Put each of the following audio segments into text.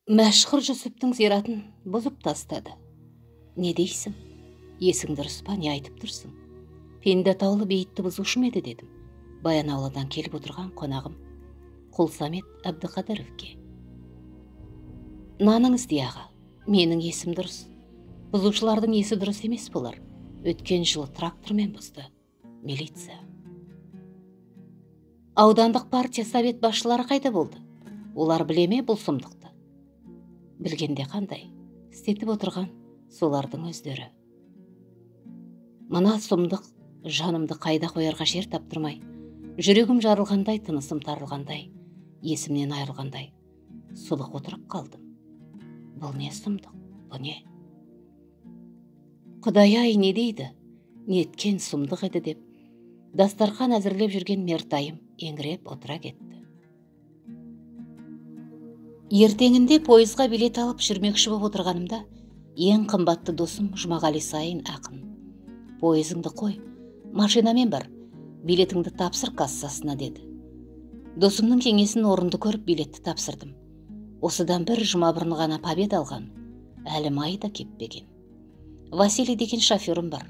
Мәшһүр Жүсіптің зиратын бұзып тастады. Не дейсің? Есің дұрыс па, не айтып тұрсың? Пенде атаулы бейітті бұзушы ма еді дедім. Баянауладан келіп отырған қонағым Құлсамет Әбдіқадыровке. Наныңыз дияға, менің есім дұрыс. Бұзушылардың есі дұрыс емес болар. Өткен жылы трактормен бұзды. Милиция. Аудандық партия совет басшылары қайда болды? Олар білеме бұл сұмдықты? Білгенде қандай? Істетіп отырған солардың өздері. Мына сұмдық жанымды қайда қоярға жер таптырмай, жүрегім жарылғандай, тынысым тарылғандай, есімнен айырылғандай, сұлық отырып қалдым. Бұл не сұмдық? Бұл не? Құдай-ай, не дейді? Неткен сұмдық еді деп, дастархан әзірлеп жүрген мертайым еңіреп отыра кетті. Ертеңінде пойызға билет алып жүрмекші боп отырғанымда, ең қымбатты досым Жұмағали Сайын ақын. Пойызыңды қой, машинамен бар, билетіңді тапсыр кассасына деді. Досымның кеңесін орынды көріп билетті тапсырдым. Осыдан бір жұма бұрын ғана победа алған, әлі май да кеппеген. Василий деген шоферім бар,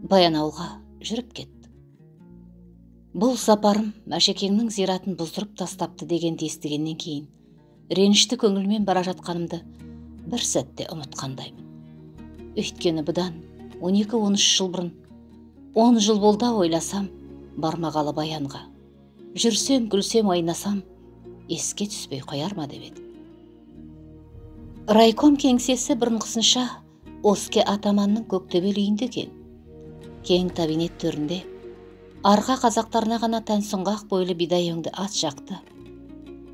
Баянауылға жүріп кетті. Бұл сапарым Мәшекеңнің зиратын бұздырып тастапты дегенді естігеннен кейін, ренішті көңілмен бара жатқанымды бір сәтте ұмытқандаймын. Өйткені бұдан 12-13 жыл бұрын, 10 жыл болды ойласам, бармағалы Баянға. Жүрсем, күлсем, ойнасам, еске түспей қояр ма деп едім. Райком кеңсесі бұрынғысынша Оске атаманның Көктөбел үйінде екен. Кең кабинет төрінде, арқа қазақтарына ғана тән сұңғақ бойлы бидай өңді ат жақты.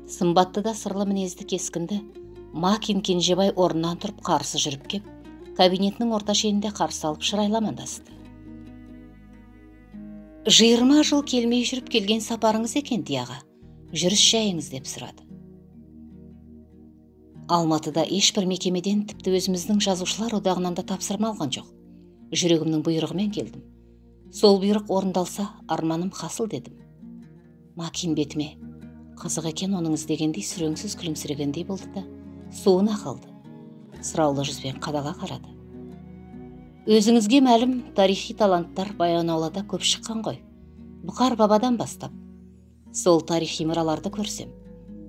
Сымбатты да сырлы мінезді кескінді Макин Кенжебай орнынан тұрып қарсы жүріп кеп, кабинетінің орта шенінде қарсы алып шырайламандасты. 20 жыл келмей жүріп келген сапарыңыз екен дияға, жүріс жайыңыз деп сұрады. Алматыда ешбір мекемеден, тіпті өзіміздің жазушылар одағынан да тапсырма алған жоқ. Жүрегімнің бұйрығымен келдім. Сол бұйрық орындалса, арманым хасыл дедім. Макин бетіме қызық екен оның іздегендей сүреңсіз күлімсірегендей болды да, суына қалды. Сұраулы жүзбен қадаға қарады. Өзіңізге мәлім тарихи таланттар Баянаулада көп шыққан ғой. Бұқар бабадан бастап. Сол тарихи мұраларды көрсем,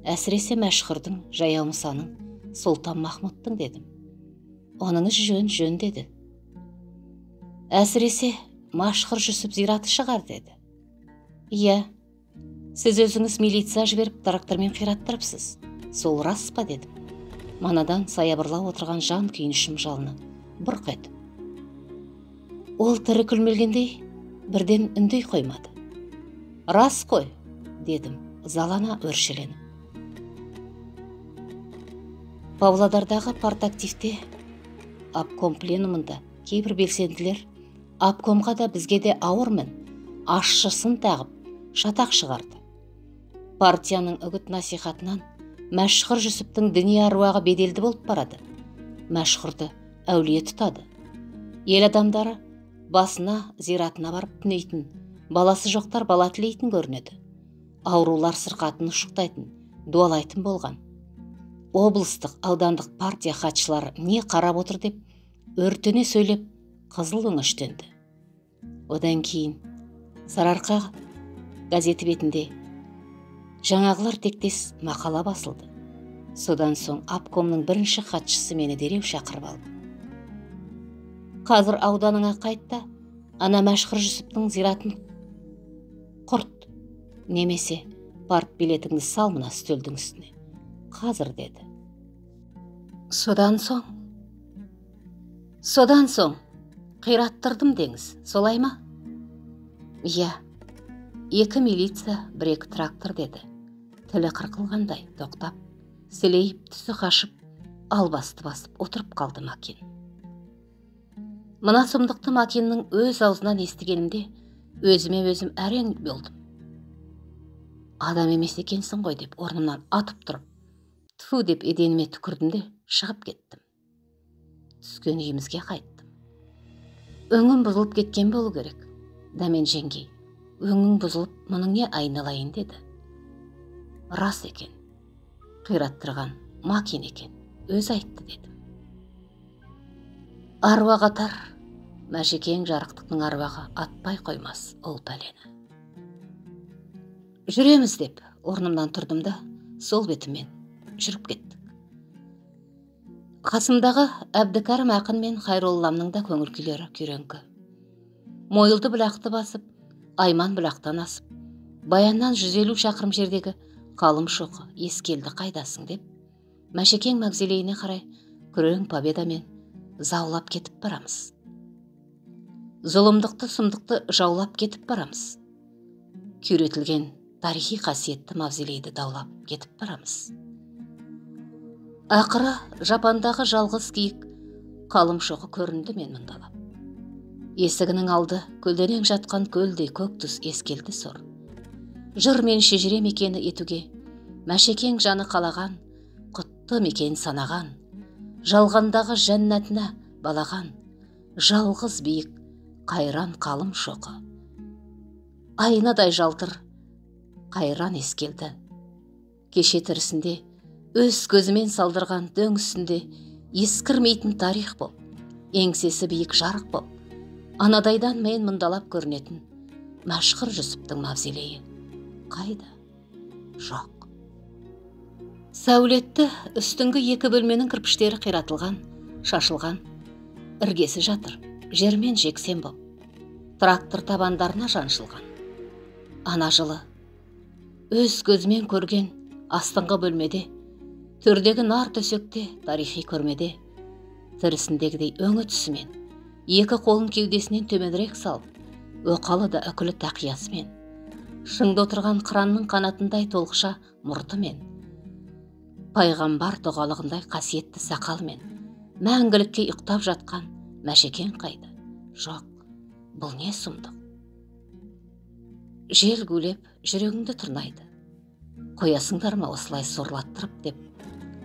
әсіресе Мәшһүрдің, Жаяу Мұсаның, Сұлтан Махмұттың дедім. Оныңыз жөн деді. Әсіресе Мәшһүр Жүсіп зираты шығар деді. Иә, сіз өзіңіз милиция жіберіп трактормен қираттырыпсыз. Сол рас па дедім. Манадан саябырлап отырған жан күйінішім жалыны бұрқ етіп. Ол тірі күлмелгендей бірден үндей қоймады. Рас қой, дедім, залана өршеленіп. Павлодардағы партактивте обком пленумында кейбір белсенділер обкомға да бізге де ауырмын, ашшысын тағып, шатақ шығарды. Партияның үгіт насихатынан Мәшһүр Жүсіптің діни аруағы беделді болып барады. Мәшһүрді әулие тұтады. Ел адамдары басына, зиратына барып түнейтін, баласы жоқтар бала тілейтін көрінеді. Аурулар сырқатын ұшықтайтын, дуалайтын болған. Облыстық, аудандық партия хатшылары не қарап отыр деп, өртене сөйлеп, қызыл өңіштенді. Одан кейін Сарыарқа газеті бетінде жаңағылар тектес мақала басылды. Содан соң обкомның бірінші хатшысы мені дереу шақырып алды. Қазір ауданыңа қайтта, ана Мәшһүр Жүсіптің зиратын құрт, немесе парт билетіңді сал мына үстелдің үстіне. Қазір деді. Содан соң қираттырдым деңіз, солай ма? Иә, 2 милиция, 1 трактор деді. Тілі қырқылғандай тоқтап, сілейіп түсі қашып, албасты басып отырып қалды Макин. Мына сұмдықты Макиннің өз аузынан естігенімде, өзіме өзім әрең болдым. Адам емес екенсің ғой деп орнымнан атып тұрып, тфу деп еденіме түкірдім де шығып кеттім. Түскен үйімізге қайттым. Өңім бұзылып кеткен болу керек. Дәмен жеңгей, өңің бұзылып, мұның не айналайын деді. Рас екен, қираттырған Макин екен. өз айтты дедім. Аруақ атар, Мәшекең жарықтықтың аруағы атпай қоймас ол пәлені. Жүреміз деп орнымнан тұрдым да сол бетімен жүріп кеттік. Қасымдағы Әбдікәрім ақын мен Хайролламның да көңіл күйлері күйреңкі. Мойылды бұлақты басып, Айман бұлақтан асып, Баяннан 150 шақырым жердегі қалым шоқы Ескелді қайдасың деп, Мәшекең мавзолейіне қарай күрең победамен заулап кетіп барамыз. Зұлымдықты, сұмдықты жаулап кетіп барамыз. Күйретілген тарихи қасиетті мавзолейді даулап кетіп барамыз. Ақыры Жапандағы жалғыз киік қалым шоқы көрінді мен мұндалап. Есігінің алды көлденең жатқан көлдей көк түс Ескелді сор. Жыр мен шежіре мекені етуге Мәшекең жаны қалаған, құтты мекен санаған, жалғандағы жәннатына балаған, жалғыз биік қайран қалым шоқы. Айнадай жалтыр қайран Ескелді. Кеше тірісінде өз көзімен салдырған дөң үстінде ескірмейтін тарих боп, еңсесі биік жарық боп, анадайдан мен мұндалап көрінетін Мәшһүр Жүсіптің мавзолейі қайда? Жоқ. Сәулетті үстіңгі 2 бөлменің кірпіштері қиратылған, шашылған, іргесі жатыр, жермен жексен боп, трактор табандарына жаншылған. Ана жылы өз көзімен көрген астыңғы бөлмеде, төрдегі нар төсекте, тарихи көрмеде, тірісіндегідей өңі түсімен, 2 қолын кеудесінен төменірек салып, өқалы да үкілі тақиясымен, шыңда отырған қыранның қанатындай толқыша мұртымен, пайғамбар дұғалығындай қасиетті сақалмен, мәңгілікке ұйықтап жатқан Мәшекең қайда? Жоқ, бұл не сұмдық? Жел гулеп, жүрегіңді тырнайды. Қоясыңдар ма осылай сорлаттырып деп,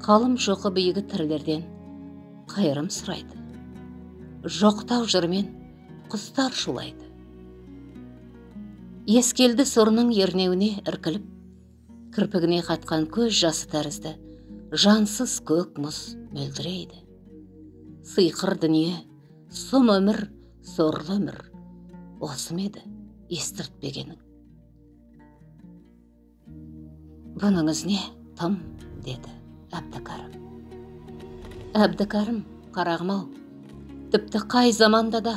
қалым шоқы биігі тірілерден қайырым сұрайды. Жоқтау жырмен құстар шулайды. Ескелді сорының ернеуіне іркіліп, кірпігіне қатқан көз жасы тәрізді, жансыз көк мұз мөлдірейді. Сыйқыр дүние, сұм өмір, сорлы өмір, осы меді естіртпегенің. Бұныңыз не, тым, деді Әбдікәрім. Әбдікәрім, қарағым-ау, тіпті қай заманда да,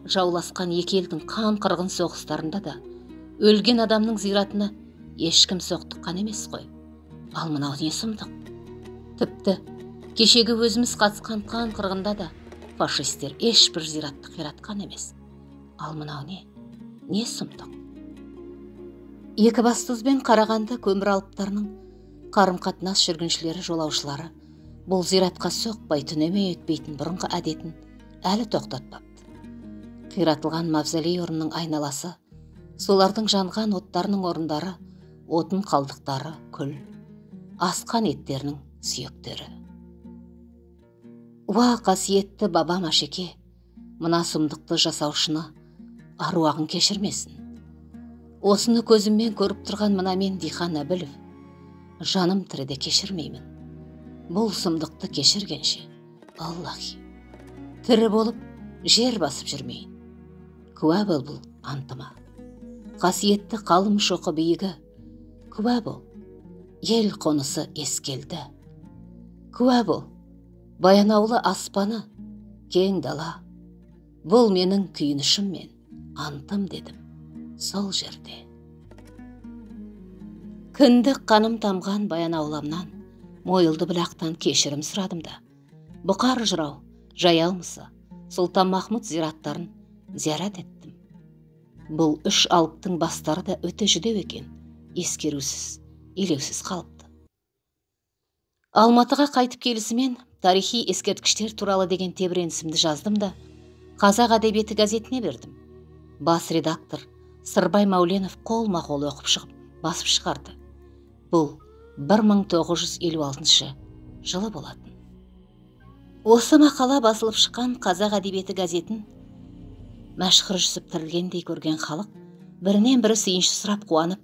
жауласқан екі елдің қан қырғын соғыстарында да, өлген адамның зиратына ешкім соқтыққан емес қой. Ал мынау не сұмдық? Тіпті кешегі өзіміз қатысқан қан қырғында да фашистер ешбір зиратты қиратқан емес. Ал мынау не сұмдық? Екібастұз бен Қарағанды көмір алыптарының қарым-қатынас жүргіншілері, жолаушылары бұл зиратқа соқпай түнемей өтпейтін бұрынғы әдетін әлі тоқтатпапты. Қиратылған мавзолей орнының айналасы, солардың жанған оттарының орындары, отын қалдықтары, күл, асқан еттерінің сүйектері. Уа қасиетті баба Мәшеке, мына сұмдықты жасаушыны аруағын кешірмесін. Осыны көзіммен көріп тұрған мына мен Дихан Әбілов, жаным тіріде кешірмеймін. Бұл сұмдықты кешіргенше, Аллахи, тірі болып жер басып жүрмейін. Куә бол бұл антыма. Қасиетті қалым шоқы биігі, куә бол, ел қонысы Ескелді. Куә бол, Баянаулы аспаны, кең дала. Бұл менің күйінішім мен антым дедім сол жерде. Кіндік қаным тамған Баянауламнан, мойылды бұлақтан кешірім сұрадым да. Бұқар жырау, жаяумысы, Сұлтан Махмұд зираттарын зиярат еттім. Бұл 3 алыптың бастары да өте жүдеу екен, ескерусіз, елеусіз қалыпты. Алматыға қайтып келісімен тарихи ескерткіштер туралы деген тебіренісімді жаздым да, Қазақ әдебиеті газетіне бердім. Бас редактор Сырбай Мәуленов қолма-қол оқып шығып, басып шығарды. Бұл 1956 жылы болатын. Осы мақала басылып шыққан Қазақ әдебиеті газетін Мәшһүр Жүсіп тірілгендей көрген халық бірінен бірі сүйінші сұрап қуанып,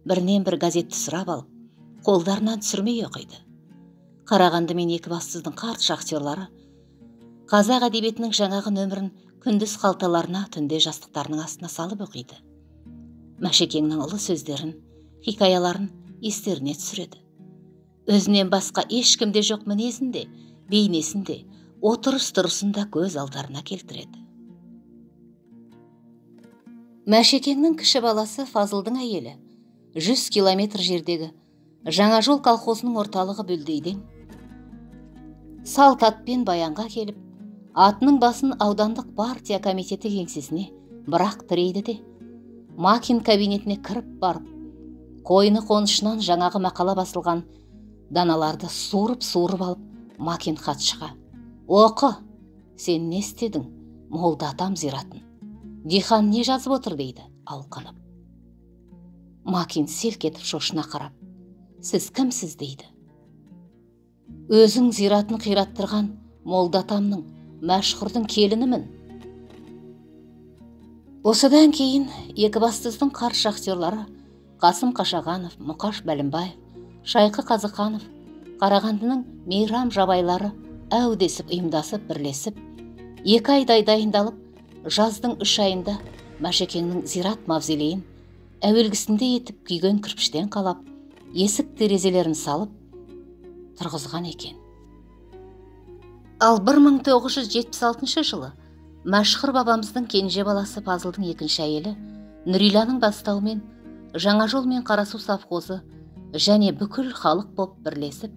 бірінен бір газетті сұрап алып, қолдарынан түсірмей оқиды. Қарағанды мен Екібастұздың қарт шахтерлары қазақ әдебиетінің жаңағы нөмірін күндіз қалталарына, түнде жастықтарының астына салып оқиды. Мәшекеңнің ұлы сөздерін, хикаяларын естеріне түсіреді. Өзінен басқа ешкімде жоқ мінезінде, бейнесінде, отырыс-тұрысында көз алдарына келтіреді. Мәшекеңнің кіші баласы Фазылдың әйелі 100 километр жердегі Жаңажол колхозының орталығы Бүлдейден салт атпен Баянға келіп, атының басын аудандық партия комитеті кеңсесіне бірақ тірейді де, Макин кабинетіне кіріп барып, қойны қонышынан жаңағы мақала басылған даналарды суырып алып, Макин хатшыға: «Оқы, сен не істедің? Молда атам зиратын. Дихан не жазып отыр?» дейді, алқынып. Макин селк етіп шошына қарап: «Сіз кімсіз?» дейді. «Өзің зиратын қираттырған молда атамның, мәшһүрдің келінімін». Осыдан кейін Екібастұздың қарт шахтерлары Қасым Қашағанов, Мұқаш Бәлімбаев, Шайқы Қазықанов, Қарағандының мейрам жабайлары әудесіп ұйымдасып бірлесіп, 2 айдай дайындалып, жаздың 3 айында Мәшекеңнің зират мавзолейін әуелгісінде етіп күйген кірпіштен қалап, есік терезелерін салып тұрғызған екен. Ал 1976 жылы мәшһүр бабамыздың кенже баласы Фазылдың екінші әйелі Нүриланың бастауымен Жаңажол мен Қарасу совхозы және бүкіл халық боп бірлесіп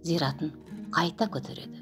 зиратын қайта көтереді.